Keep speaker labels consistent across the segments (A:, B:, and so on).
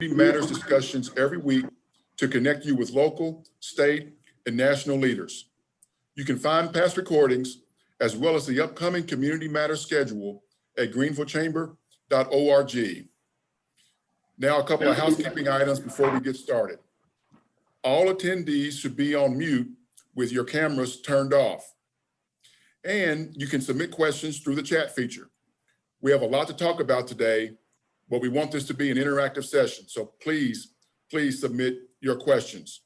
A: Matters discussions every week to connect you with local, state, and national leaders. You can find past recordings as well as the upcoming Community Matters schedule at greenvillechamber.org. Now, a couple of housekeeping items before we get started. All attendees should be on mute with your cameras turned off. And you can submit questions through the chat feature. We have a lot to talk about today, but we want this to be an interactive session. So please submit your questions.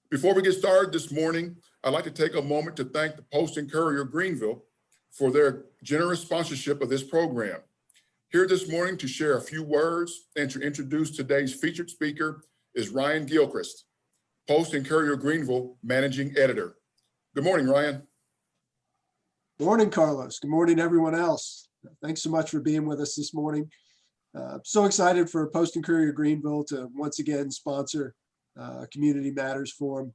A: Before we get started this morning, I'd like to take a moment to thank the Post and Courier Greenville for their generous sponsorship of this program. Here this morning to share a few words and to introduce today's featured speaker is Ryan Gilchrist, Post and Courier Greenville Managing Editor. Good morning, Ryan.
B: Good morning, Carlos. Good morning, everyone else. Thanks so much for being with us this morning. So excited for Post and Courier Greenville to once again sponsor Community Matters Forum.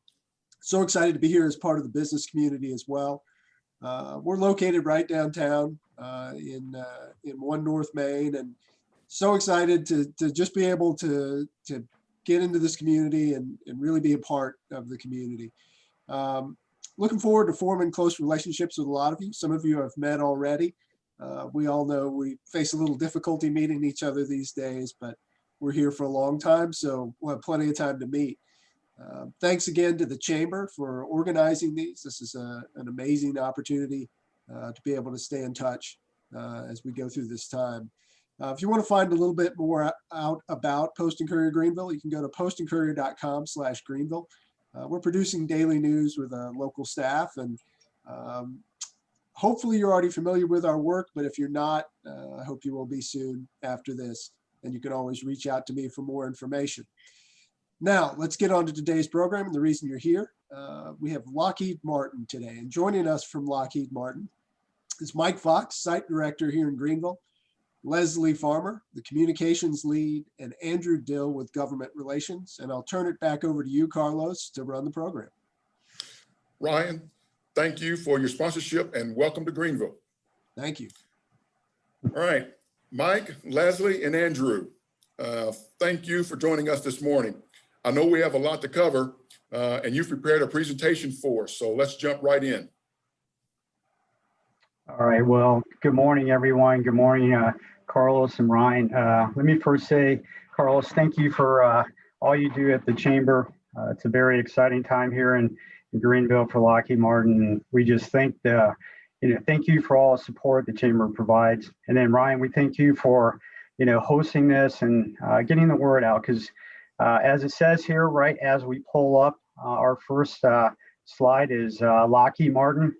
B: So excited to be here as part of the business community as well. We're located right downtown in 1 North Main, and so excited to just be able to get into this community and really be a part of the community. Looking forward to forming close relationships with a lot of you. Some of you I've met already. We all know we face a little difficulty meeting each other these days, but we're here for a long time, so we'll have plenty of time to meet. Thanks again to the Chamber for organizing these. This is an amazing opportunity to be able to stay in touch as we go through this time. If you want to find a little bit more out about Post and Courier Greenville, you can go to postandcourier.com/Greenville. We're producing daily news with local staff, and hopefully you're already familiar with our work, but if you're not, I hope you will be soon after this, and you can always reach out to me for more information. Now, let's get on to today's program and the reason you're here. We have Lockheed Martin today, and joining us from Lockheed Martin is Mike Fox, Site Director here in Greenville, Leslie Farmer, the Communications Lead, and Andrew Dill with Government Relations. And I'll turn it back over to you, Carlos, to run the program.
A: Ryan, thank you for your sponsorship and welcome to Greenville.
B: Thank you.
A: All right, Mike, Leslie, and Andrew, thank you for joining us this morning. I know we have a lot to cover and you've prepared a presentation for us, so let's jump right in.
C: All right, well, good morning, everyone. Good morning, Carlos and Ryan. Let me first say, Carlos, thank you for all you do at the Chamber. It's a very exciting time here in Greenville for Lockheed Martin. We just thank you for all the support the Chamber provides. And then Ryan, we thank you for, hosting this and getting the word out, because as it says here, right as we pull up, our first slide is Lockheed Martin.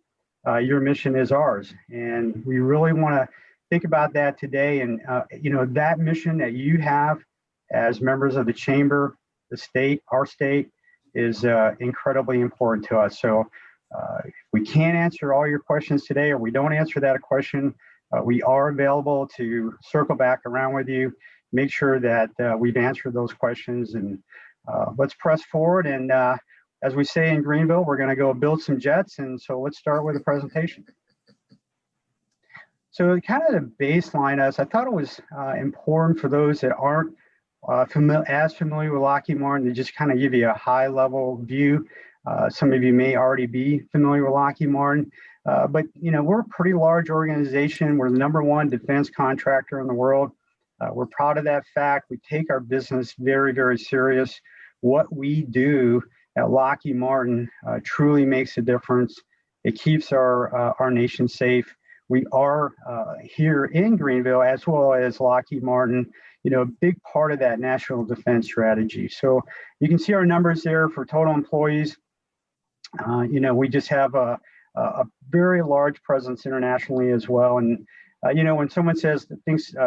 C: Your mission is ours. And we really want to think about that today. And, that mission that you have as members of the Chamber, the state, our state, is incredibly important to us. So if we can't answer all your questions today, or we don't answer that question, we are available to circle back around with you, make sure that we've answered those questions, and let's press forward. And as we say in Greenville, we're going to go build some jets. And so let's start with a presentation. So kind of the baseline us, I thought it was important for those that aren't as familiar with Lockheed Martin to just kind of give you a high level view. Some of you may already be familiar with Lockheed Martin, but we're a pretty large organization. We're the #1 defense contractor in the world. We're proud of that fact. We take our business very, very serious. What we do at Lockheed Martin truly makes a difference. It keeps our nation safe. We are here in Greenville, as well as Lockheed Martin, a big part of that national defense strategy. So you can see our numbers there for total employees. We just have a very large presence internationally as well. And when someone says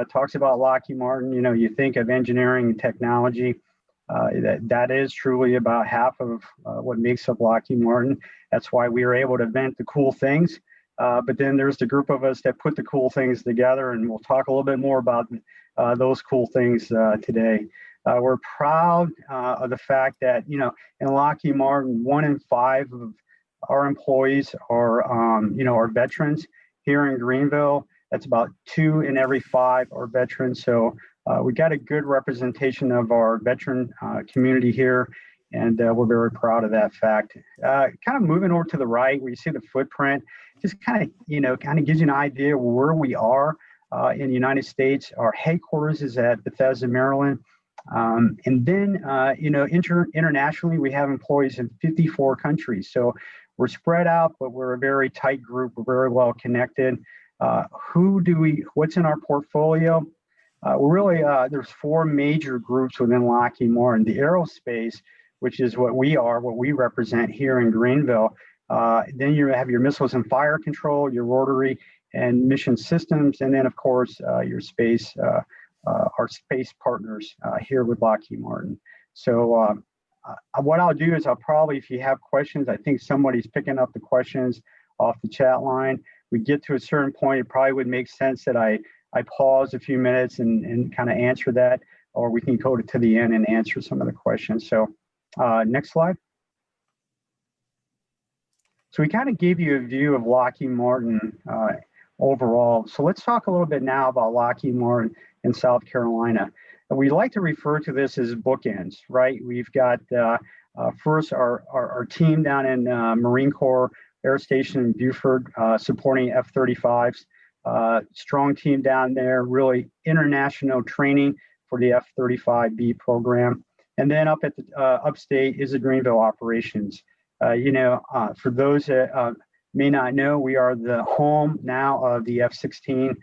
C: talks about Lockheed Martin, you think of engineering and technology. That is truly about half of what makes up Lockheed Martin. That's why we are able to invent the cool things. But then there's the group of us that put the cool things together, and we'll talk a little bit more about those cool things today. We're proud of the fact that, in Lockheed Martin, 1 in 5 of our employees are veterans. Here in Greenville, that's about 2 in every 5 are veterans. So We got a good representation of our veteran community here, and we're very proud of that fact. Kind of moving over to the right, where you see the footprint, just kind of gives you an idea of where we are in the United States. Our headquarters is at Bethesda, Maryland. And then, internationally, we have employees in 54 countries. So we're spread out, but we're a very tight group. We're very well connected. What's in our portfolio? There's four major groups within Lockheed Martin. The aerospace, which is what we represent here in Greenville. Then you have your missiles and fire control, your rotary and mission systems, and then of course your space, our space partners here with Lockheed Martin. So what I'll do is if you have questions, I think somebody's picking up the questions off the chat line. We get to a certain point, it probably would make sense that I pause a few minutes and kind of answer that, or we can go to the end and answer some of the questions. So next slide. So we kind of gave you a view of Lockheed Martin overall. So let's talk a little bit now about Lockheed Martin in South Carolina. And we like to refer to this as bookends, right? We've got first our team down in Marine Corps Air Station in Beaufort supporting F-35s. Strong team down there, really international training for the F-35B program. And then up at the Upstate is the Greenville Operations. For those that may not know, we are the home now of the F-16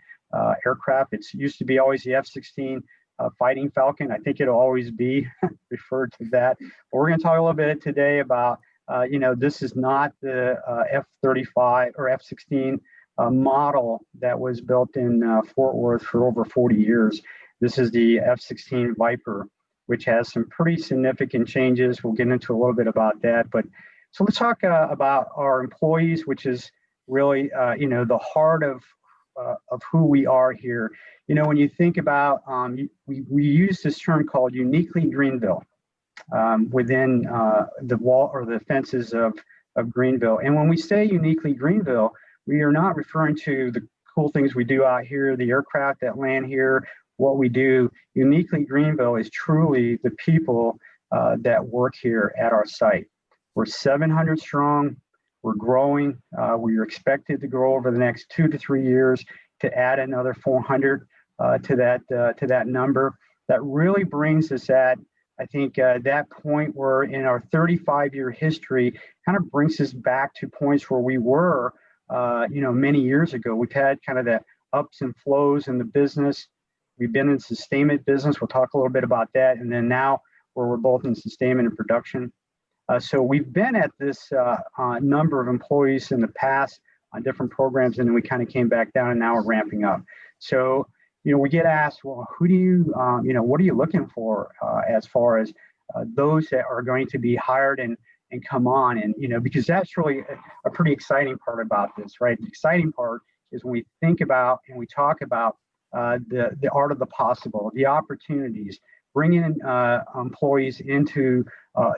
C: aircraft. It used to be always the F-16 Fighting Falcon. I think it'll always be referred to that. But we're going to talk a little bit today about, this is not the F-35 or F-16 model that was built in Fort Worth for over 40 years. This is the F-16 Viper, which has some pretty significant changes. We'll get into a little bit about that. But so let's talk about our employees, which is really, the heart of who we are here. When you think about, we use this term called uniquely Greenville within the wall or the fences of Greenville. And when we say uniquely Greenville, we are not referring to the cool things we do out here, the aircraft that land here, what we do. Uniquely Greenville is truly the people that work here at our site. We're 700 strong. We're growing. We are expected to grow over the next 2 to 3 years to add another 400 to that number. That really brings us at, I think, that point where in our 35-year history kind of brings us back to points where we were, many years ago. We've had kind of the ups and flows in the business. We've been in sustainment business. We'll talk a little bit about that. And then now where we're both in sustainment and production. So we've been at this number of employees in the past on different programs, and then we kind of came back down, and now we're ramping up. So, we get asked, well, who do you, what are you looking for as far as those that are going to be hired and come on? And, because that's really a pretty exciting part about this, right? The exciting part is when we think about and we talk about the art of the possible, the opportunities, bringing employees into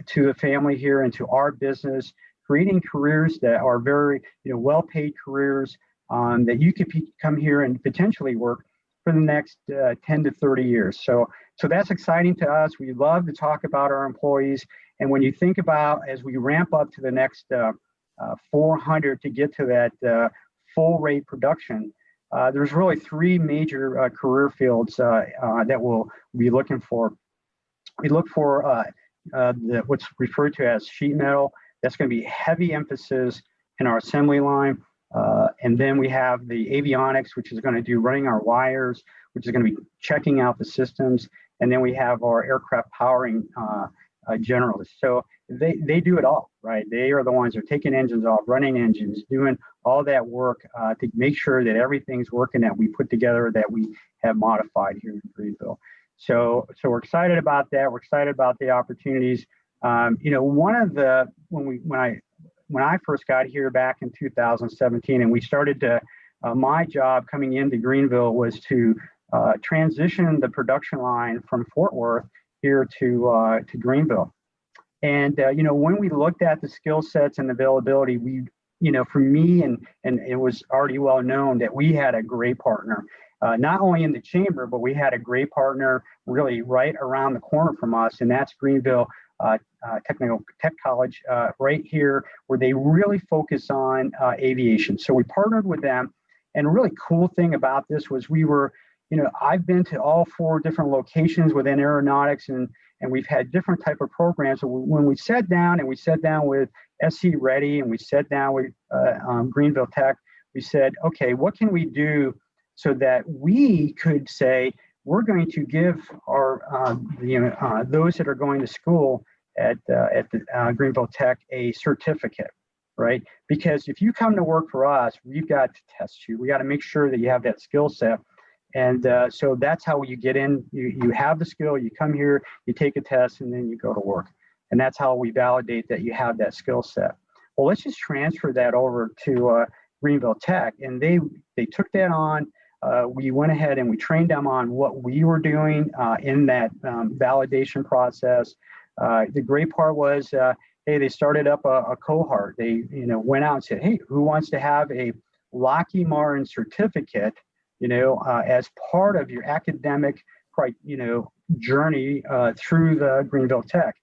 C: to the family here, into our business, creating careers that are very well-paid careers that you could come here and potentially work for the next 10 to 30 years. So that's exciting to us. We love to talk about our employees. And when you think about as we ramp up to the next 400 to get to that full rate production, there's really three major career fields that we'll be looking for. We look for what's referred to as sheet metal. That's going to be heavy emphasis in our assembly line. And then we have the avionics, which is going to do running our wires, which is going to be checking out the systems. And then we have our aircraft powering generalists. So they do it all, right? They are the ones that are taking engines off, running engines, doing all that work to make sure that everything's working that we put together, that we have modified here in Greenville. So we're excited about that. We're excited about the opportunities. One of the when I first got here back in 2017, and we started to my job coming into Greenville was to transition the production line from Fort Worth here to Greenville. And when we looked at the skill sets and availability, we for me and it was already well known that we had a great partner not only in the chamber, but we had a great partner really right around the corner from us, and that's Greenville Tech College right here, where they really focus on aviation. So we partnered with them, and a really cool thing about this was we were, I've been to all 4 different locations within aeronautics, and we've had different type of programs. So when we sat down with SC Ready, and we sat down with Greenville Tech, we said, okay, what can we do so that we could say we're going to give our those that are going to school at the Greenville Tech a certificate, right? Because if you come to work for us, we've got to test you. We got to make sure that you have that skill set. And so that's how you get in. You have the skill, you come here, you take a test, and then you go to work. And that's how we validate that you have that skill set. Well, let's just transfer that over to Greenville Tech. And they took that on. We went ahead and we trained them on what we were doing in that validation process. The great part was, hey, they started up a cohort. They went out and said, hey, who wants to have a Lockheed Martin certificate, as part of your academic, journey through the Greenville Tech.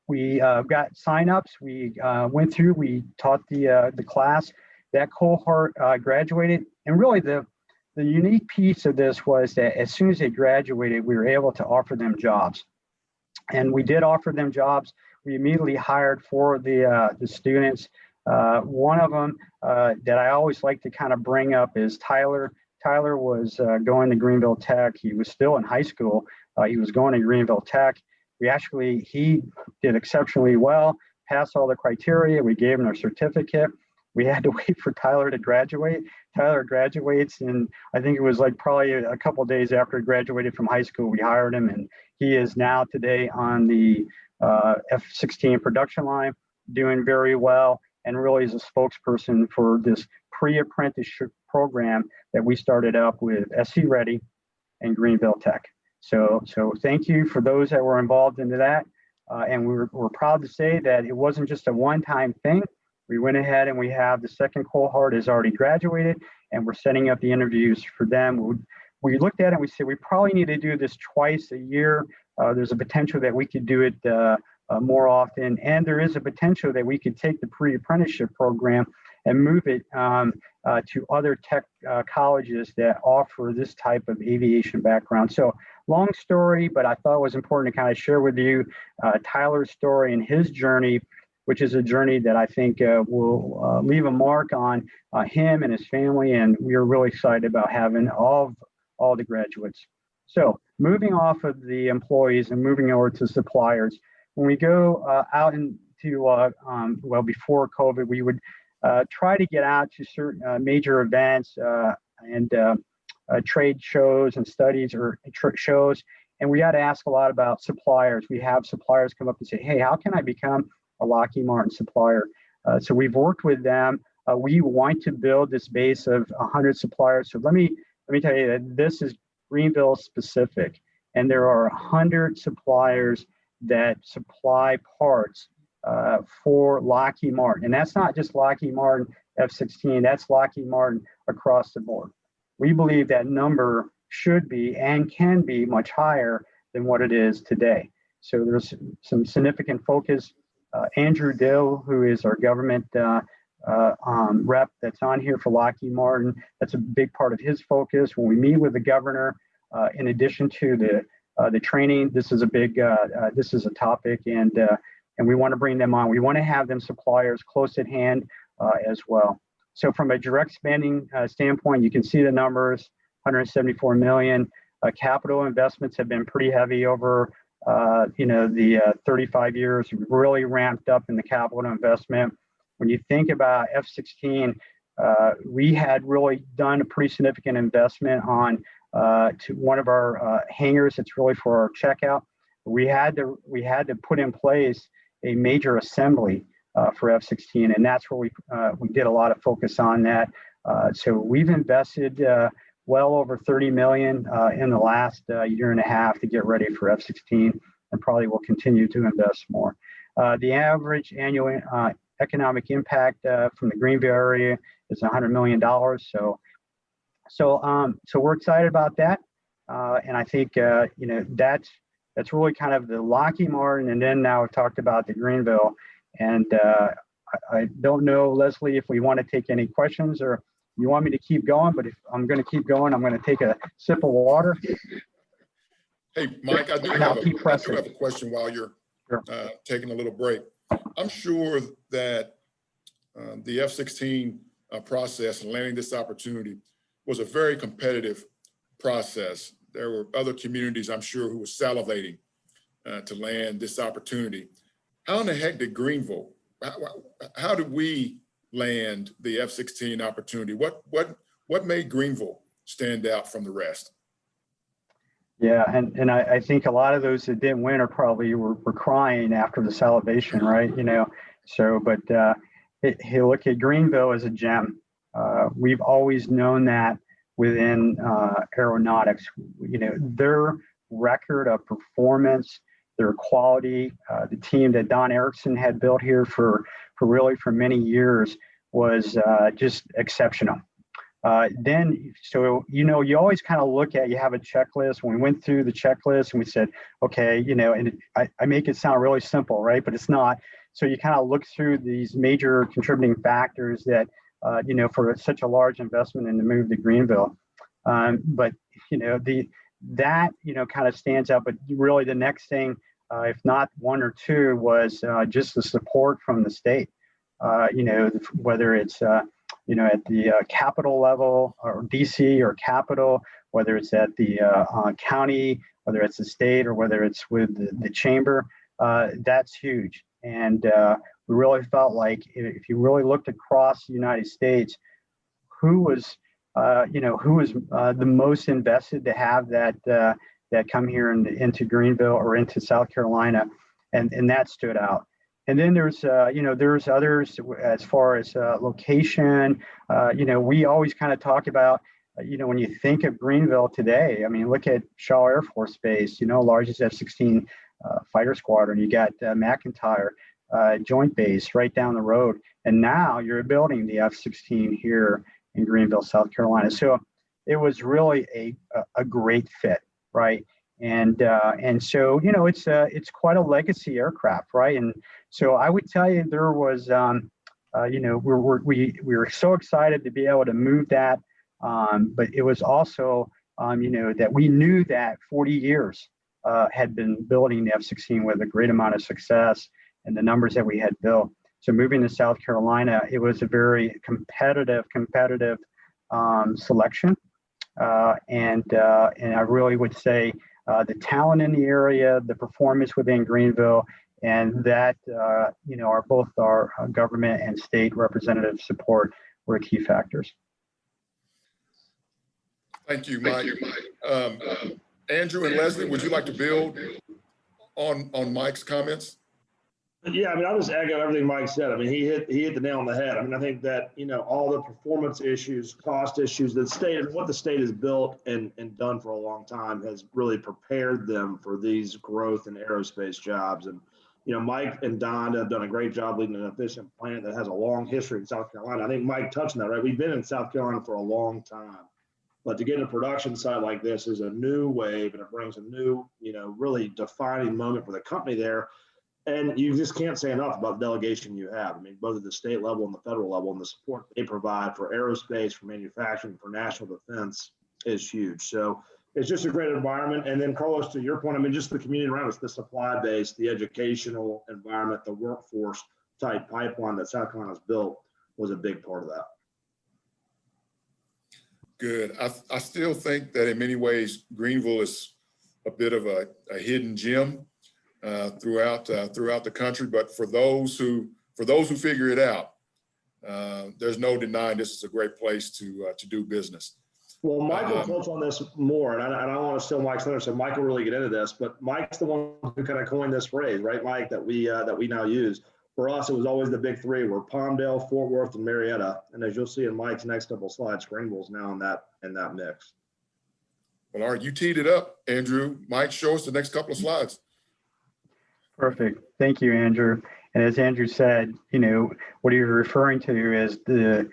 C: We got signups. We went through. We taught the class. That cohort graduated, and really the unique piece of this was that as soon as they graduated, we were able to offer them jobs, and we did offer them jobs. We immediately hired 4 of the students. One of them that I always like to kind of bring up is Tyler. Tyler was going to Greenville Tech. He was still in high school. He was going to Greenville Tech. He did exceptionally well, passed all the criteria. We gave him a certificate. We had to wait for Tyler to graduate. Tyler graduates, and I think it was like probably a couple of days after he graduated from high school, we hired him, and he is now today on the F-16 production line, doing very well, and really is a spokesperson for this pre-apprenticeship program that we started up with SC Ready and Greenville Tech. So thank you for those that were involved into that. And we're proud to say that it wasn't just a one-time thing. We went ahead and we have the second cohort has already graduated, and we're setting up the interviews for them. We looked at it and we said, we probably need to do this twice a year. There's a potential that we could do it more often. And there is a potential that we could take the pre-apprenticeship program and move it to other tech colleges that offer this type of aviation background. So long story, but I thought it was important to kind of share with you Tyler's story and his journey, which is a journey that I think will leave a mark on him and his family. And we are really excited about having all the graduates. So moving off of the employees and moving over to suppliers, when we go out into, before COVID, we would try to get out to certain major events and trade shows and studies or shows. And we got to ask a lot about suppliers. We have suppliers come up and say, hey, how can I become a Lockheed Martin supplier? So we've worked with them. We want to build this base of 100 suppliers. So let me tell you that this is Greenville specific, and there are 100 suppliers that supply parts for Lockheed Martin. And that's not just Lockheed Martin F-16, that's Lockheed Martin across the board. We believe that number should be and can be much higher than what it is today. So there's some significant focus. Andrew Dill, who is our government rep that's on here for Lockheed Martin, that's a big part of his focus. When we meet with the governor, in addition to the training, this is a topic, and we want to bring them on. We want to have them suppliers close at hand as well. So from a direct spending standpoint, you can see the numbers, 174 million. Capital investments have been pretty heavy over the 35 years. We've really ramped up in the capital investment. When you think about F-16, we had really done a pretty significant investment on to one of our hangars. It's really for our checkout. We had to put in place a major assembly for F-16, and that's where we did a lot of focus on that. So we've invested well over 30 million in the last year and a half to get ready for F-16, and probably will continue to invest more. The average annual economic impact from the Greenville area is $100 million. So So we're excited about that. And I think, that's really kind of the Lockheed Martin. And then now we've talked about the Greenville. And I don't know, Leslie, if we want to take any questions or you want me to keep going, but if I'm going to keep going, I'm going to take a sip of water.
A: Hey, Mike, I do have a question while you're taking a little break. I'm sure that the F-16 process and landing this opportunity was a very competitive process. There were other communities, I'm sure, who were salivating to land this opportunity. How in the heck did Greenville, how did we land the F-16 opportunity? What made Greenville stand out from the rest?
C: Yeah, and I think a lot of those that didn't win are probably were crying after the salivation, right? But hey, look at Greenville as a gem. We've always known that within aeronautics, their record of performance, their quality, the team that Don Erickson had built here for many years was just exceptional. You always kind of look at, you have a checklist. When we went through the checklist and we said, okay, and I make it sound really simple, right? But it's not. So you kind of look through these major contributing factors that, for such a large investment in the move to Greenville. But kind of stands out. But really the next thing, if not one or two, was just the support from the state. Whether it's at the capital level or DC or capital, whether it's at the county, whether it's the state, or whether it's with the chamber, that's huge. And we really felt like if you really looked across the United States, who was the most invested to have that come here into Greenville or into South Carolina, and that stood out. And then there's others as far as location. We always kind of talk about, when you think of Greenville today, I mean, look at Shaw Air Force Base, largest F-16 fighter squadron. You got McIntyre Joint Base right down the road. And now you're building the F-16 here in Greenville, South Carolina. So it was really a great fit, right? And so it's quite a legacy aircraft, right? And so I would tell you there was we were so excited to be able to move that, but it was also that we knew that 40 years had been building the F-16 with a great amount of success and the numbers that we had built. So moving to South Carolina, it was a very competitive selection, and I really would say. The talent in the area, the performance within Greenville, and that, are both our government and state representative support were key factors.
A: Thank you, Mike. Andrew and Leslie, would you like to build on Mike's comments?
D: Yeah, I mean, I'll just echo everything Mike said. I mean, he hit the nail on the head. I mean, I think that, all the performance issues, cost issues, what the state has built and done for a long time has really prepared them for these growth in aerospace jobs. And, Mike and Don have done a great job leading an efficient plant that has a long history in South Carolina. I think Mike touched on that, right? We've been in South Carolina for a long time. But to get a production site like this is a new wave, and it brings a new, really defining moment for the company there. And you just can't say enough about the delegation you have. I mean, both at the state level and the federal level, and the support they provide for aerospace, for manufacturing, for national defense is huge. So it's just a great environment. And then, Carlos, to your point, I mean, just the community around us, the supply base, the educational environment, the workforce type pipeline that South Carolina's built was a big part of that.
A: Good. I still think that in many ways, Greenville is a bit of a hidden gem throughout the country, but for those who figure it out, there's no denying this is a great place to do business.
D: Well, Mike will touch on this more, and I don't want to steal Mike's thunder, so Mike will really get into this. But Mike's the one who kind of coined this phrase, right, Mike? That we now use. For us, it was always the big three: were Palmdale, Fort Worth, and Marietta. And as you'll see in Mike's next couple slides, Greenville's now in that mix.
A: Well, all right, you teed it up, Andrew. Mike, show us the next couple of slides.
C: Perfect. Thank you, Andrew. And as Andrew said, what you're referring to is the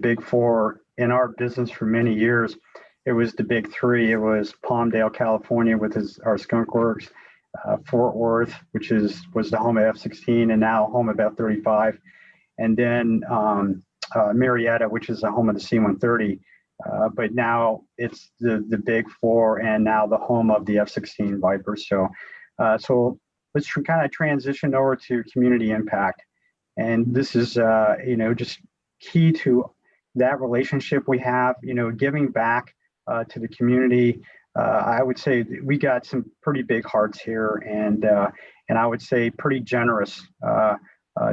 C: big four in our business for many years, it was the big three. It was Palmdale, California, with our Skunk Works, Fort Worth, which was the home of F-16 and now home of F-35, and then Marietta, which is the home of the C-130. But now it's the big four, and now the home of the F-16 Viper. So let's kind of transition over to community impact. And this is, just key to that relationship we have, giving back to the community. I would say we got some pretty big hearts here, and I would say pretty generous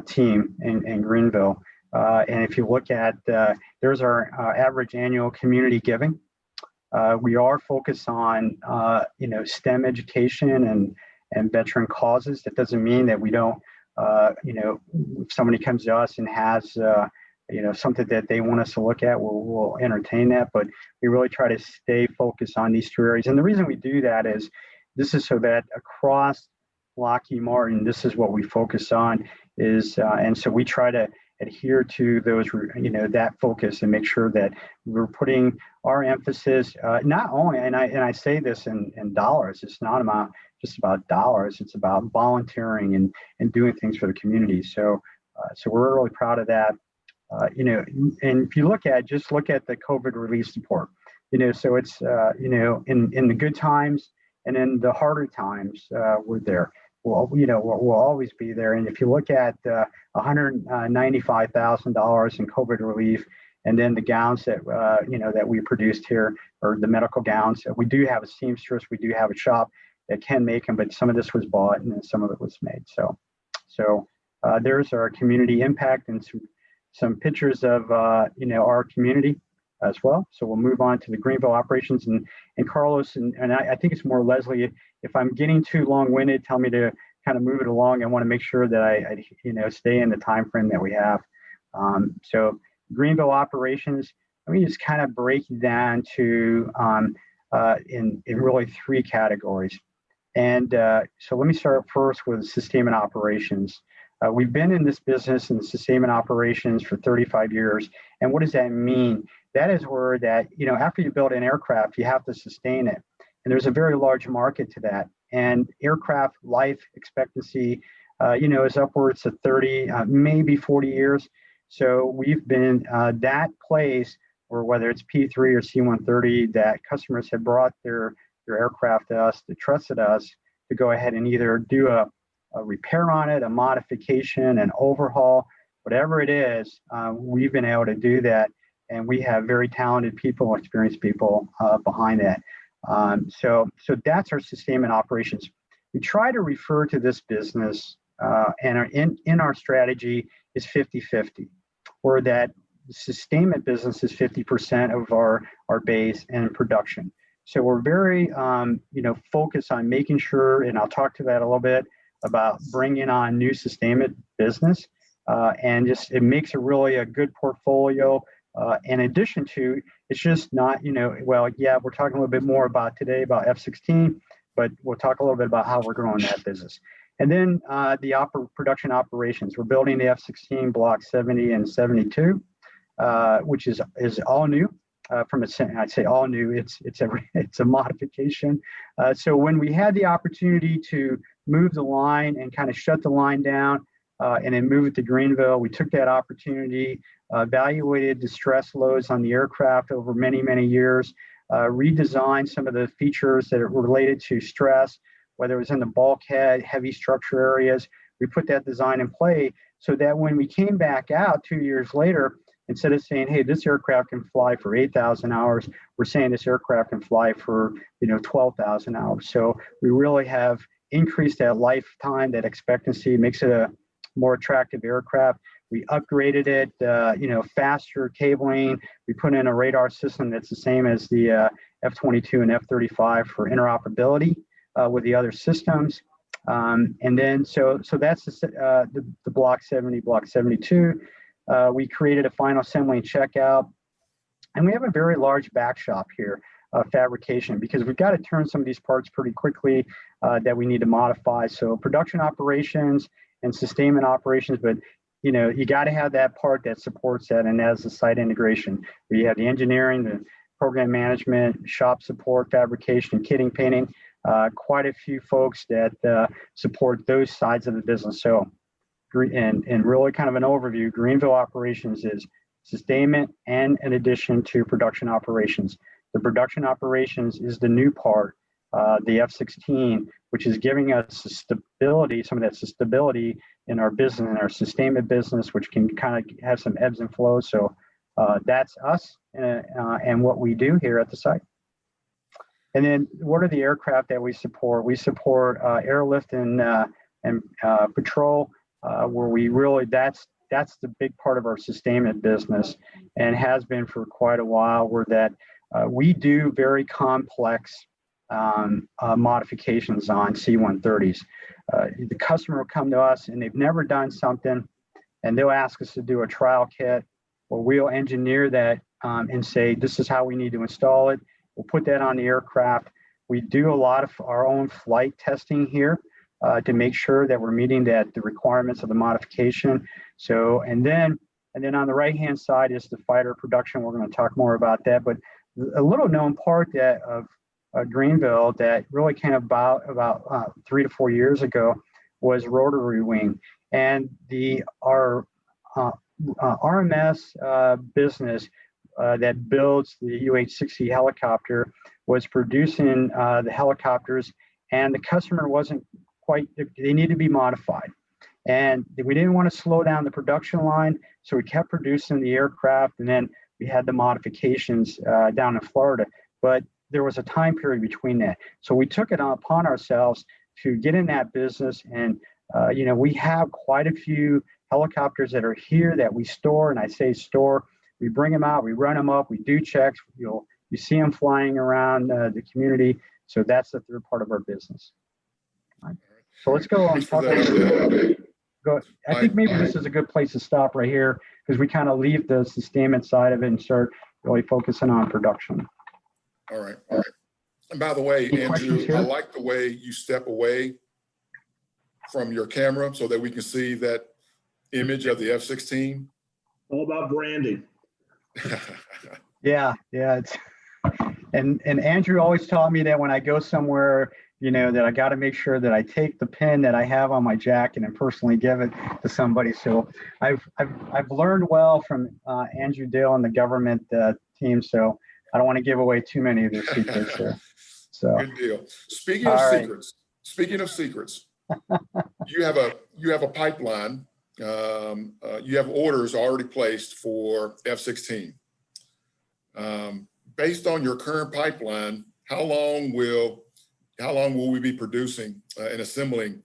C: team in Greenville. And if you look at, there's our average annual community giving. We are focused on, STEM education and veteran causes. That doesn't mean that we don't, if somebody comes to us and has, something that they want us to look at, we'll entertain that. But we really try to stay focused on these two areas. And the reason we do that is this is so that across Lockheed Martin, this is what we focus on and so we try to adhere to those, that focus and make sure that we're putting our emphasis, not only, and I say this in dollars, it's not just about dollars, it's about volunteering and doing things for the community. So we're really proud of that. And if you look at the COVID relief support, so it's, in the good times and in the harder times, we're there. Well, we'll always be there. And if you look at $195,000 in COVID relief, and then the gowns that, that we produced here, or the medical gowns, we do have a seamstress, we do have a shop that can make them, but some of this was bought and then some of it was made. So there's our community impact and some pictures of, our community as well. So we'll move on to the Greenville operations, and Carlos, and I think it's more Leslie. If I'm getting too long-winded, tell me to kind of move it along. I want to make sure that I stay in the time frame that we have. So Greenville operations, let me just kind of break it down to in really three categories. And so let me start first with sustainment operations. We've been in this business in sustainment operations for 35 years. And what does that mean? That is where after you build an aircraft, you have to sustain it. And there's a very large market to that. And aircraft life expectancy, is upwards of 30, maybe 40 years. So we've been that place where, whether it's P3 or C-130, that customers have brought their aircraft to us, that trusted us to go ahead and either do a repair on it, a modification, an overhaul, whatever it is, we've been able to do that. And we have very talented people, experienced people behind that. So that's our sustainment operations. We try to refer to this business and in our strategy is 50-50, where that sustainment business is 50% of our base and production. So we're very, focused on making sure, and I'll talk to that a little bit, about bringing on new sustainment business. And just, it makes it really a good portfolio. In addition to, it's just not, we're talking a little bit more about today about F-16, but we'll talk a little bit about how we're growing that business. And then the production operations, we're building the F-16 Block 70 and 72, which is all new. I'd say all new. It's a modification. So when we had the opportunity to move the line and kind of shut the line down and then move it to Greenville, we took that opportunity, evaluated the stress loads on the aircraft over many, many years, redesigned some of the features that are related to stress, whether it was in the bulkhead, heavy structure areas. We put that design in play so that when we came back out 2 years later, instead of saying, hey, this aircraft can fly for 8,000 hours, we're saying this aircraft can fly for 12,000 hours. So we really have increased that lifetime, that expectancy, makes it a more attractive aircraft. We upgraded it, faster cabling. We put in a radar system that's the same as the F-22 and F-35 for interoperability with the other systems. And then, so that's the Block 70, Block 72. We created a final assembly and checkout. And we have a very large back shop here, fabrication, because we've got to turn some of these parts pretty quickly that we need to modify. So production operations and sustainment operations, but you know, you got to have that part that supports that, and as the site integration, where you have the engineering, the program management, shop support, fabrication, and kitting, painting. Quite a few folks that support those sides of the business. So, and really kind of an overview, Greenville Operations is sustainment and in addition to production operations. The production operations is the new part, the F-16, which is giving us stability, some of that stability in our business, in our sustainment business, which can kind of have some ebbs and flows. So that's us and what we do here at the site. And then what are the aircraft that we support? We support airlift and patrol, where we really, that's the big part of our sustainment business and has been for quite a while, where that we do very complex modifications on C-130s. The customer will come to us and they've never done something, and they'll ask us to do a trial kit, or we'll engineer that and say, this is how we need to install it. We'll put that on the aircraft. We do a lot of our own flight testing here to make sure that we're meeting the requirements of the modification. So, and then on the right-hand side is the fighter production. We're going to talk more about that, but a little known part that of Greenville that really came about 3 to 4 years ago was rotary wing, and our RMS business that builds the UH-60 helicopter was producing the helicopters, and the customer wasn't quite, they needed to be modified. And we didn't want to slow down the production line, so we kept producing the aircraft, and then we had the modifications down in Florida. But there was a time period between that. So we took it upon ourselves to get in that business, and you know, we have quite a few helicopters that are here that we store, and I say store, we bring them out, we run them up, we do checks, you see them flying around the community. So that's the third part of our business. Right. So let's go on. I think maybe this is a good place to stop right here, because we kind of leave the sustainment side of it and start really focusing on production.
A: All right. And by the way, Andrew, I like the way you step away from your camera so that we can see that image of the F-16.
D: All about branding.
C: Yeah. It's and Andrew always taught me that when I go somewhere, you know, that I got to make sure that I take the pin that I have on my jacket and personally give it to somebody. So I've learned well from Andrew Dale and the government team. So I don't want to give away too many of their secrets there. So
A: good deal. Speaking of secrets, you have a pipeline. You have orders already placed for F-16. Based on your current pipeline, how long will we be producing and assembling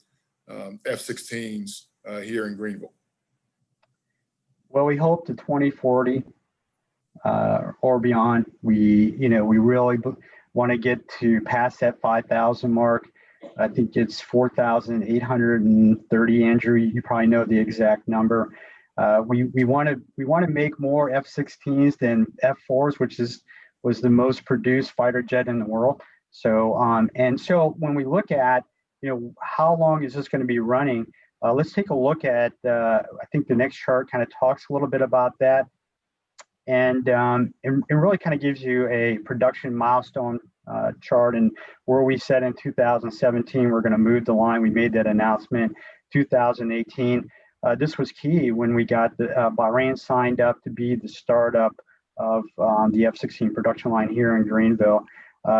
A: F-16s here in Greenville?
C: Well, we hope to 2040 or beyond. We really want to get to past that 5,000 mark. I think it's 4,830. Andrew, you probably know the exact number. We want to make more F-16s than F-4s, which was the most produced fighter jet in the world. So and so when we look at, you know, how long is this going to be running? Let's take a look at, I think the next chart kind of talks a little bit about that. And it really kind of gives you a production milestone chart, and where we said in 2017 we're going to move the line. We made that announcement. 2018, this was key when we got the Bahrain signed up to be the startup of the F-16 production line here in Greenville.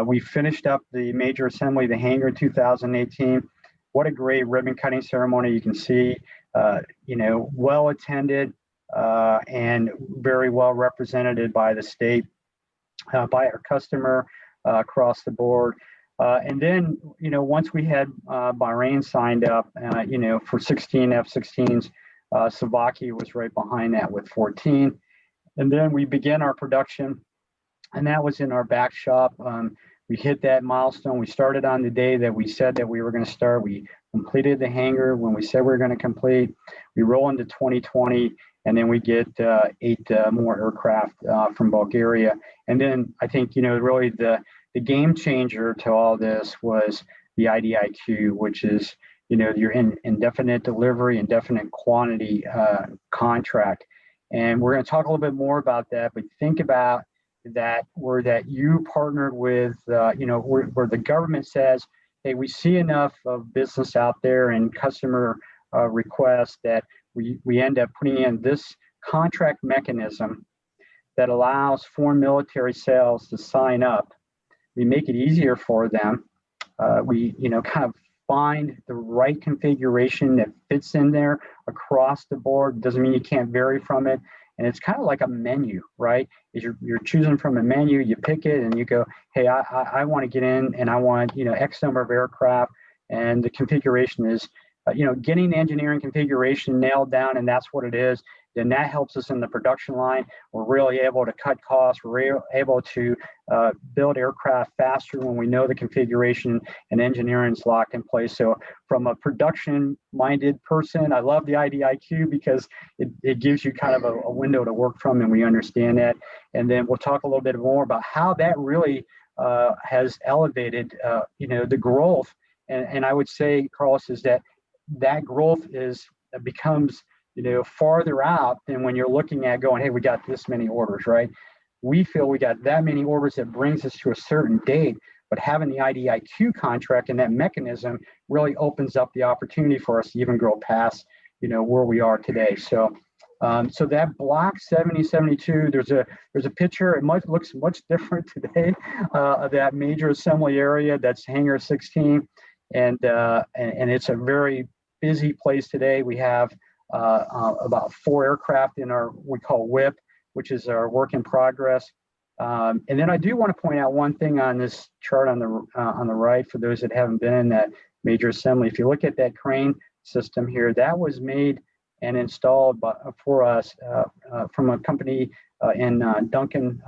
C: We finished up the major assembly, the hangar, in 2018. What a great ribbon cutting ceremony. You can see, you know, well attended and very well represented by the state, by our customer across the board. And then, you know, once we had Bahrain signed up, you know, for 16 F-16s, Slovakia was right behind that with 14. And then we began our production, and that was in our back shop. We hit that milestone. We started on the day that we said that we were going to start. We completed the hangar when we said we were going to complete. We roll into 2020, and then we get 8 more aircraft from Bulgaria. And then I think, you know, really the game changer to all this was the IDIQ, which is, your indefinite delivery, indefinite quantity contract. And we're going to talk a little bit more about that, but think about that where that you partnered with, where the government says, hey, we see enough of business out there and customer requests that we end up putting in this contract mechanism that allows foreign military sales to sign up. We make it easier for them. We, kind of find the right configuration that fits in there across the board. Doesn't mean you can't vary from it. And it's kind of like a menu, right? You're choosing from a menu, you pick it and you go, hey, I want to get in and I want, X number of aircraft. And the configuration is, getting the engineering configuration nailed down, and that's what it is. Then that helps us in the production line. We're really able to cut costs. We're able to build aircraft faster when we know the configuration and engineering is locked in place. So from a production-minded person, I love the IDIQ because it gives you kind of a window to work from, and we understand that. And then we'll talk a little bit more about how that really has elevated, the growth. And I would say, Carlos, is that growth becomes farther out than when you're looking at going, hey, we got this many orders, right? We feel we got that many orders that brings us to a certain date, but having the IDIQ contract and that mechanism really opens up the opportunity for us to even grow past, where we are today. So that block 7072, there's a picture. It looks much different today of that major assembly area. That's hangar 16, and it's a very busy place today. We have about 4 aircraft in our, we call WIP, which is our work in progress. And then I do want to point out one thing on this chart on the right for those that haven't been in that major assembly. If you look at that crane system here, that was made and installed for us from a company in Duncan,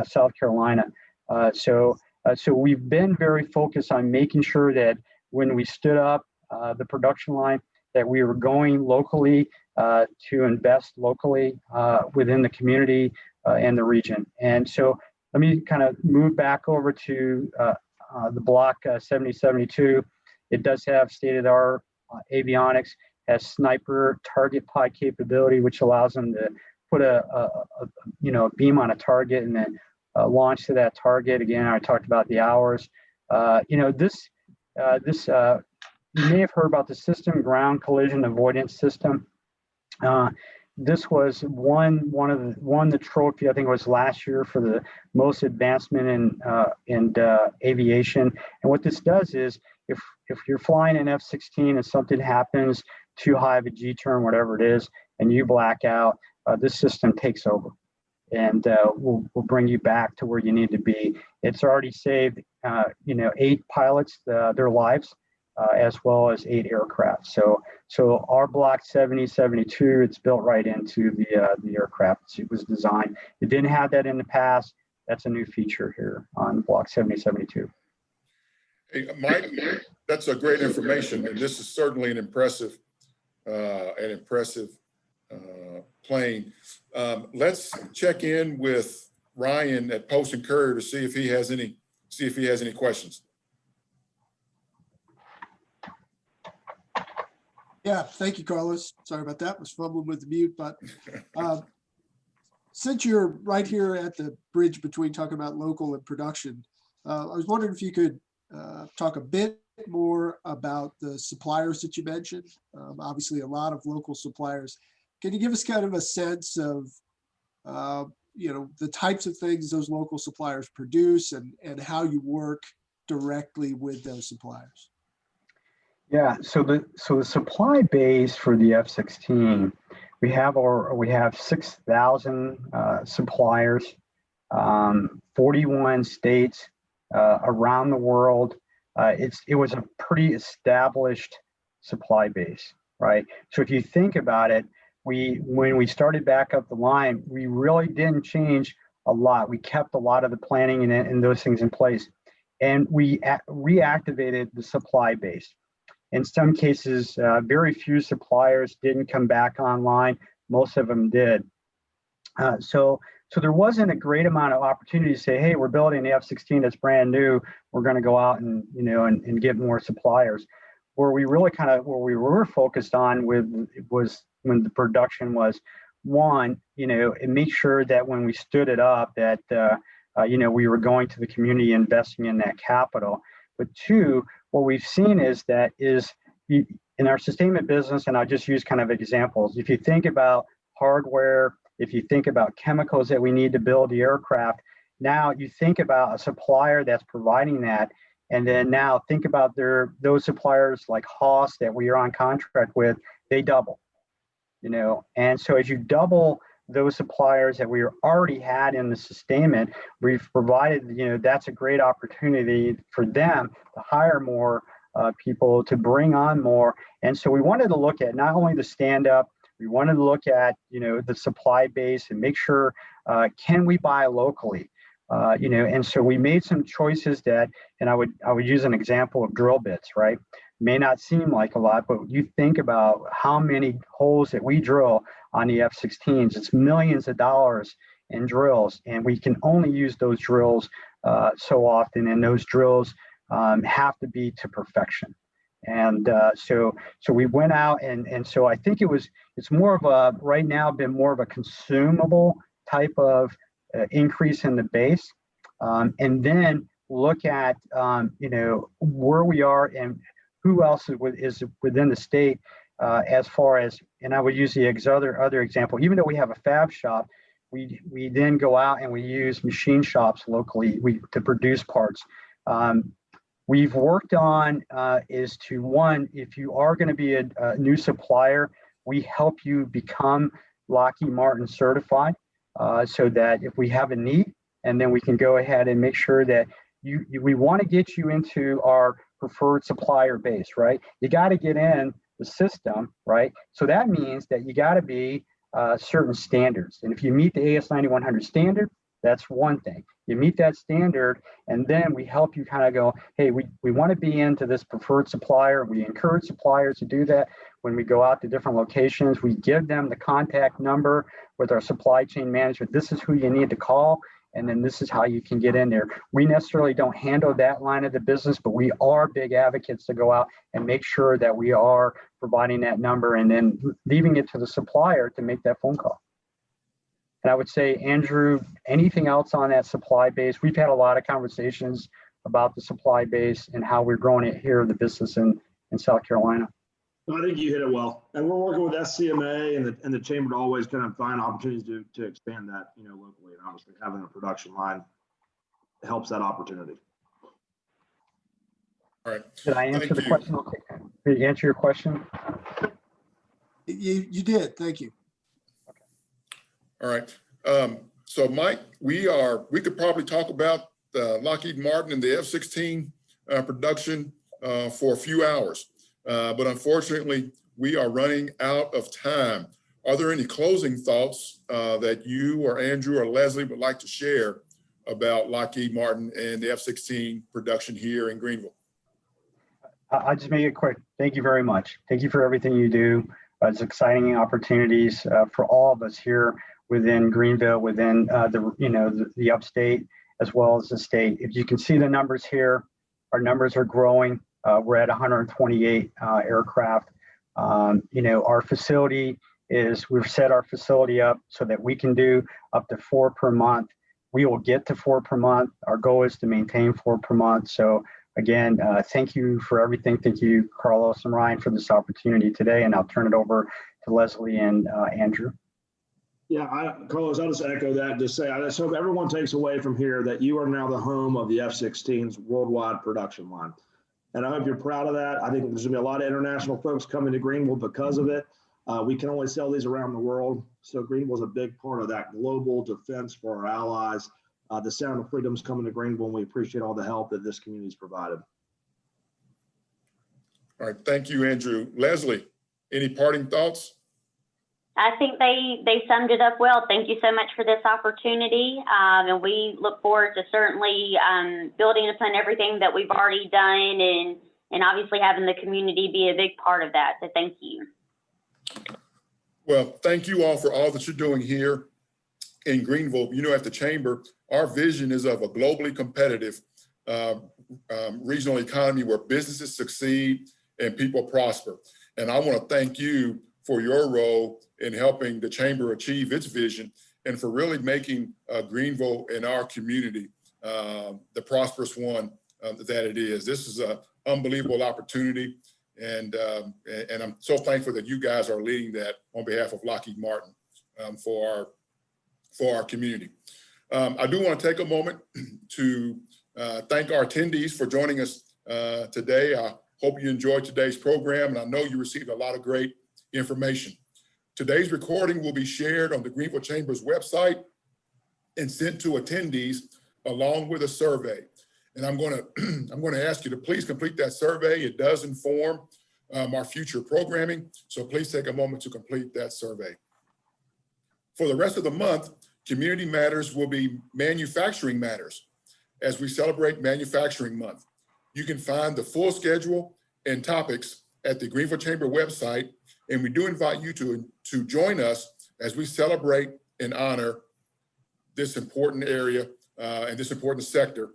C: South Carolina. So we've been very focused on making sure that when we stood up the production line, that we were going locally to invest locally within the community and the region. And so let me kind of move back over to the block 7072. It does have state-of-the-art avionics, has sniper target pod capability, which allows them to put a beam on a target and then launch to that target. Again, I talked about the hours. You may have heard about the system, ground collision avoidance system. This was won the trophy, I think it was last year, for the most advancement in aviation. And what this does is, if you're flying an F-16 and something happens, too high of a G-turn, whatever it is, and you black out, this system takes over, and we'll bring you back to where you need to be. It's already saved 8 pilots their lives. As well as 8 aircraft. So our block 7072, it's built right into the aircraft. It was designed. It didn't have that in the past. That's a new feature here on block 7072.
A: Hey, Mike, that's a great information, and this is certainly an impressive plane. Let's check in with Ryan at Post and Courier to see if he has any questions.
B: Yeah, thank you, Carlos. Sorry about that. I was fumbling with the mute, but since you're right here at the bridge between talking about local and production, I was wondering if you could talk a bit more about the suppliers that you mentioned. Obviously, a lot of local suppliers. Can you give us kind of a sense of, the types of things those local suppliers produce and how you work directly with those suppliers?
C: Yeah, so the supply base for the F-16, we have 6,000 suppliers, 41 states around the world. It was a pretty established supply base, right? So if you think about it, when we started back up the line, we really didn't change a lot. We kept a lot of the planning and those things in place, and we reactivated the supply base. In some cases, very few suppliers didn't come back online. Most of them did. So there wasn't a great amount of opportunity to say, hey, we're building the F-16 that's brand new. We're going to go out and get more suppliers. where we were focused on was when the production was one, and make sure that when we stood it up that, we were going to the community investing in that capital. But two, what we've seen is in our sustainment business, and I'll just use kind of examples. If you think about hardware, if you think about chemicals that we need to build the aircraft, now you think about a supplier that's providing that. And then now think about those suppliers like Haas that we are on contract with, they double, And so as you double those suppliers that we already had in the sustainment, we've provided, that's a great opportunity for them to hire more people, to bring on more. And so we wanted to look at not only the stand up, we wanted to look at, the supply base and make sure, can we buy locally? And so we made some choices that, and I would use an example of drill bits, right? May not seem like a lot, but you think about how many holes that we drill on the F-16s, it's millions of dollars in drills, and we can only use those drills so often, and those drills have to be to perfection. And so we went out, and so I think it's more of right now been more of a consumable type of increase in the base, and then look at where we are and who else is within the state as far as, and I would use the other example, even though we have a fab shop, we then go out and we use machine shops locally to produce parts. We've worked on is to, one, if you are going to be a new supplier, we help you become Lockheed Martin certified. So that if we have a need, and then we can go ahead and make sure that we want to get you into our preferred supplier base, right? You got to get in the system, right? So that means that you got to be certain standards. And if you meet the AS9100 standard, that's one thing. You meet that standard, and then we help you kind of go, hey, we want to be into this preferred supplier. We encourage suppliers to do that. When we go out to different locations, we give them the contact number with our supply chain management. This is who you need to call, and then this is how you can get in there. We necessarily don't handle that line of the business, but we are big advocates to go out and make sure that we are providing that number and then leaving it to the supplier to make that phone call. And I would say, Andrew, anything else on that supply base? We've had a lot of conversations about the supply base and how we're growing it here, the business in South Carolina.
D: I think you hit it well. And we're working with SCMA and the chamber to always kind of find opportunities to expand that, locally. And obviously having a production line helps that opportunity.
A: All right.
C: Did I answer the question? Did you answer your question?
B: You did. Thank you.
A: All right. So Mike, we could probably talk about Lockheed Martin and the F-16 production for a few hours. But unfortunately, we are running out of time. Are there any closing thoughts that you or Andrew or Leslie would like to share about Lockheed Martin and the F-16 production here in Greenville?
C: I'll just make it quick. Thank you very much. Thank you for everything you do. It's exciting opportunities for all of us here within Greenville, within the upstate, as well as the state. If you can see the numbers here, our numbers are growing. We're at 128 aircraft. Our facility we've set our facility up so that we can do up to 4 per month. We will get to 4 per month. Our goal is to maintain 4 per month. So again, thank you for everything. Thank you, Carlos and Ryan, for this opportunity today. And I'll turn it over to Leslie and Andrew.
D: Yeah, Carlos, I'll just echo that and just say, I just hope everyone takes away from here that you are now the home of the F-16's worldwide production line. And I hope you're proud of that. I think there's gonna be a lot of international folks coming to Greenville because of it. We can only sell these around the world. So Greenville is a big part of that global defense for our allies. The Sound of Freedom is coming to Greenville, and we appreciate all the help that this community has provided.
A: All right, thank you, Andrew. Leslie, any parting thoughts?
E: I think they summed it up well. Thank you so much for this opportunity. And we look forward to certainly building upon everything that we've already done and obviously having the community be a big part of that. So thank you.
A: Well, thank you all for all that you're doing here in Greenville. At the Chamber, our vision is of a globally competitive regional economy where businesses succeed and people prosper. And I want to thank you for your role in helping the chamber achieve its vision and for really making Greenville and our community the prosperous one that it is. This is an unbelievable opportunity, and I'm so thankful that you guys are leading that on behalf of Lockheed Martin for our community. I do want to take a moment to thank our attendees for joining us today. I hope you enjoyed today's program, and I know you received a lot of great information. Today's recording will be shared on the Greenville Chamber's website and sent to attendees along with a survey. And I'm going to ask you to please complete that survey. It does inform our future programming, so please take a moment to complete that survey. For the rest of the month, Community Matters will be Manufacturing Matters as we celebrate Manufacturing Month. You can find the full schedule and topics at the Greenville Chamber website, and we do invite you to join us as we celebrate and honor this important area and this important sector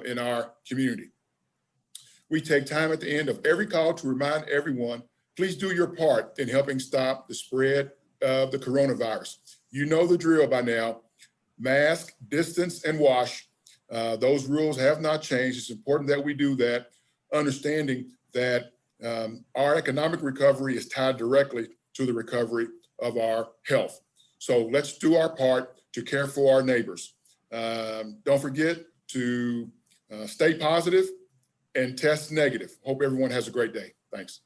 A: in our community. We take time at the end of every call to remind everyone, please do your part in helping stop the spread of the coronavirus. You know the drill by now: mask, distance, and wash. Those rules have not changed. It's important that we do that, understanding that our economic recovery is tied directly to the recovery of our health. So let's do our part to care for our neighbors. Don't forget to stay positive and test negative. Hope everyone has a great day. Thanks.